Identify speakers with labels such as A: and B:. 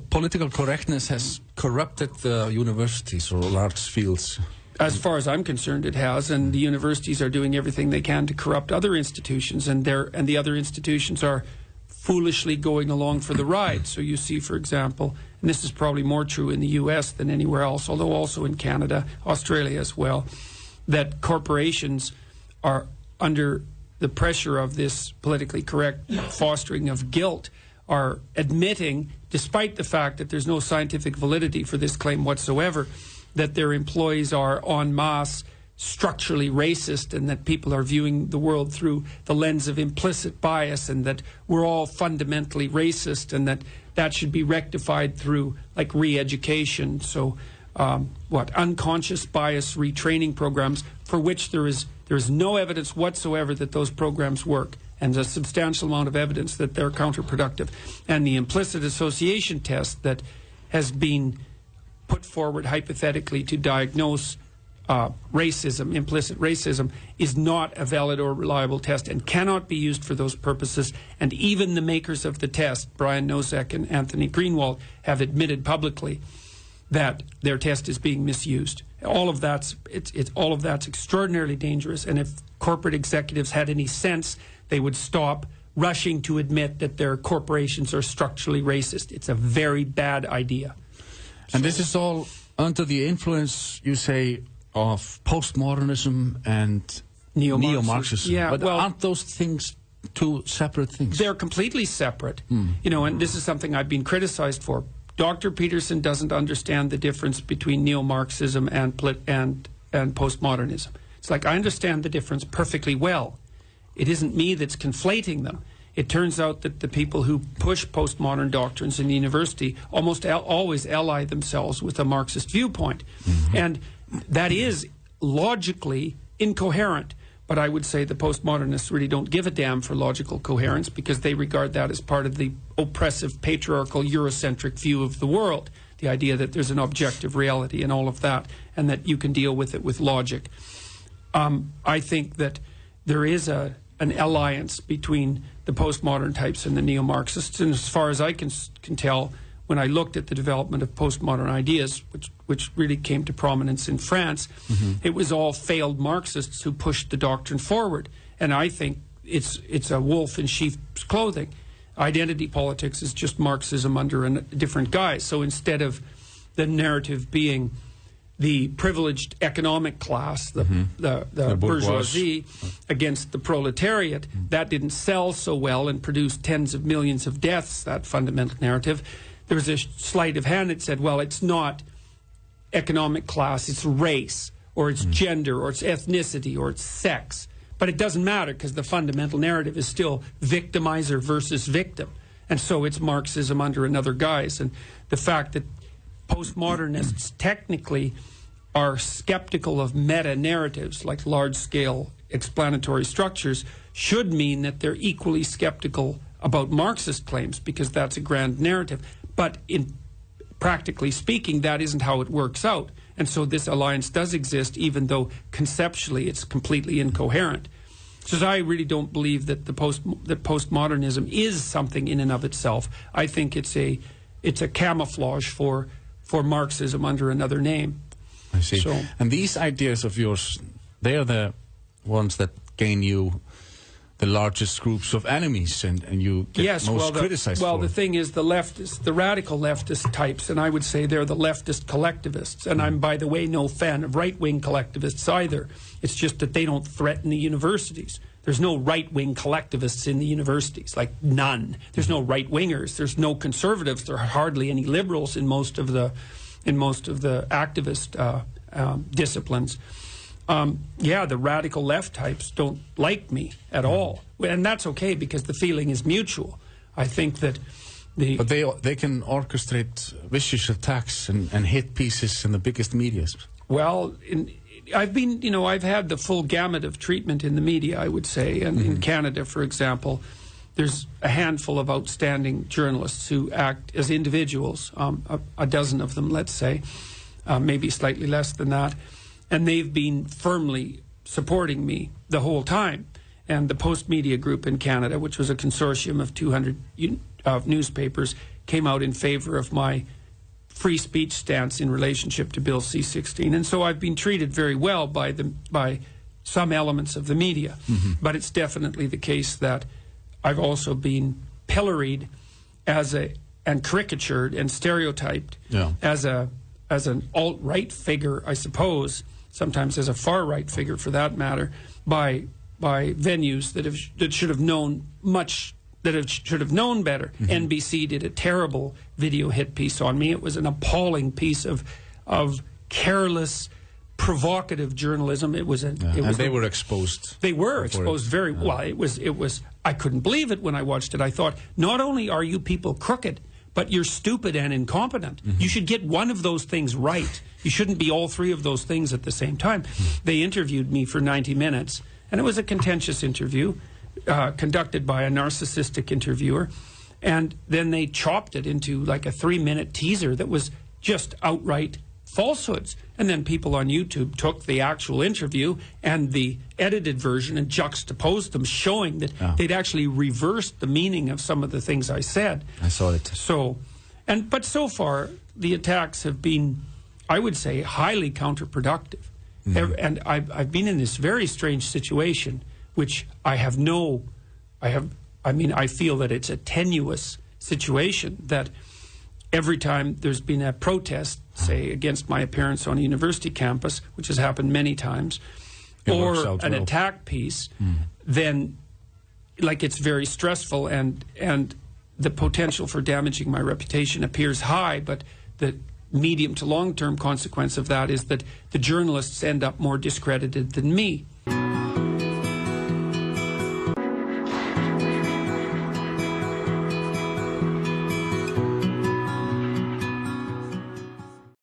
A: political correctness has corrupted the universities or large fields?
B: As far as I'm concerned, it has, and the universities are doing everything they can to corrupt other institutions, and the other institutions are foolishly going along for the ride. So you see, for example, and this is probably more true in the U.S. than anywhere else, although also in Canada, Australia as well, that corporations are under the pressure of this politically correct fostering of guilt, are admitting, despite the fact that there's no scientific validity for this claim whatsoever, that their employees are en masse structurally racist, and that people are viewing the world through the lens of implicit bias, and that we're all fundamentally racist, and that should be rectified through like re-education. So unconscious bias retraining programs, for which there is no evidence whatsoever that those programs work, and a substantial amount of evidence that they're counterproductive. And the implicit association test that has been put forward hypothetically to diagnose racism, implicit racism, is not a valid or reliable test and cannot be used for those purposes. And even the makers of the test, Brian Nosek and Anthony Greenwald, have admitted publicly that their test is being misused. All of that's extraordinarily dangerous. And if corporate executives had any sense, they would stop rushing to admit that their corporations are structurally racist. It's a very bad idea.
A: And this is all under the influence, you say, of postmodernism and neo-Marxism.
B: Yeah,
A: but
B: well,
A: aren't those things two separate things?
B: They're completely separate. You know, and this is something I've been criticized for. Dr. Peterson doesn't understand the difference between neo-Marxism and postmodernism. It's like, I understand the difference perfectly well. It isn't me that's conflating them. It turns out that the people who push postmodern doctrines in the university almost always ally themselves with a Marxist viewpoint. And that is logically incoherent. But I would say the postmodernists really don't give a damn for logical coherence, because they regard that as part of the oppressive, patriarchal, Eurocentric view of the world. The idea that there's an objective reality and all of that, and that you can deal with it with logic. I think that there is an alliance between the postmodern types and the neo-Marxists, and as far as I can tell, when I looked at the development of postmodern ideas, which really came to prominence in France, it was all failed Marxists who pushed the doctrine forward. And I think it's a wolf in sheep's clothing. Identity politics is just Marxism under a different guise. So instead of the narrative being the privileged economic class, the bourgeoisie, against the proletariat, that didn't sell so well and produced tens of millions of deaths, that fundamental narrative. There was a sleight of hand that said, well, it's not economic class, it's race, or it's gender, or it's ethnicity, or it's sex. But it doesn't matter, because the fundamental narrative is still victimizer versus victim. And so it's Marxism under another guise. And the fact that postmodernists technically are skeptical of meta-narratives, like large-scale explanatory structures, should mean that they're equally skeptical about Marxist claims, because that's a grand narrative. But in practically speaking, that isn't how it works out. And so this alliance does exist, even though conceptually it's completely incoherent. So I really don't believe that that postmodernism is something in and of itself. I think it's a camouflage for Marxism under another name.
A: I see.
B: So,
A: and these ideas of yours, they are the ones that gain you the largest groups of enemies, and you get most criticized
B: Well,
A: for.
B: the thing is, the leftists, the radical leftist types, and I would say they're the leftist collectivists. And I'm, by the way, no fan of right-wing collectivists either. It's just that they don't threaten the universities. There's no right-wing collectivists in the universities, like none. There's no right-wingers. There's no conservatives. There are hardly any liberals in most of the activist disciplines. The radical left types don't like me at all. And that's okay, because the feeling is mutual. I think that
A: But they can orchestrate vicious attacks and hit pieces in the biggest medias.
B: Well, I've had the full gamut of treatment in the media, I would say. And in Canada, for example, there's a handful of outstanding journalists who act as individuals, a dozen of them, let's say, maybe slightly less than that. And they've been firmly supporting me the whole time. And the Post Media Group in Canada, which was a consortium of 200 newspapers, came out in favor of my free speech stance in relationship to Bill C-16. And so I've been treated very well by some elements of the media. But it's definitely the case that I've also been pilloried and caricatured and stereotyped as an alt-right figure, I suppose, sometimes as a far-right figure for that matter, by venues that should have known better. NBC did a terrible video hit piece on me. It was an appalling piece of careless, provocative journalism. It was
A: they were exposed.
B: They were exposed very well. It was. I couldn't believe it when I watched it. I thought, not only are you people crooked, but you're stupid and incompetent. You should get one of those things right. You shouldn't be all three of those things at the same time. They interviewed me for 90 minutes, and it was a contentious interview conducted by a narcissistic interviewer. And then they chopped it into like a 3-minute teaser that was just outright falsehoods. And then people on YouTube took the actual interview and the edited version and juxtaposed them, showing that they'd actually reversed the meaning of some of the things I said.
A: I saw it.
B: But so far, the attacks have been, I would say, highly counterproductive. And I've been in this very strange situation, which I feel that it's a tenuous situation, that every time there's been a protest, say, against my appearance on a university campus, which has happened many times, or an attack piece, then, like, it's very stressful, and the potential for damaging my reputation appears high, but the medium to long-term consequence of that is that the journalists end up more discredited than me.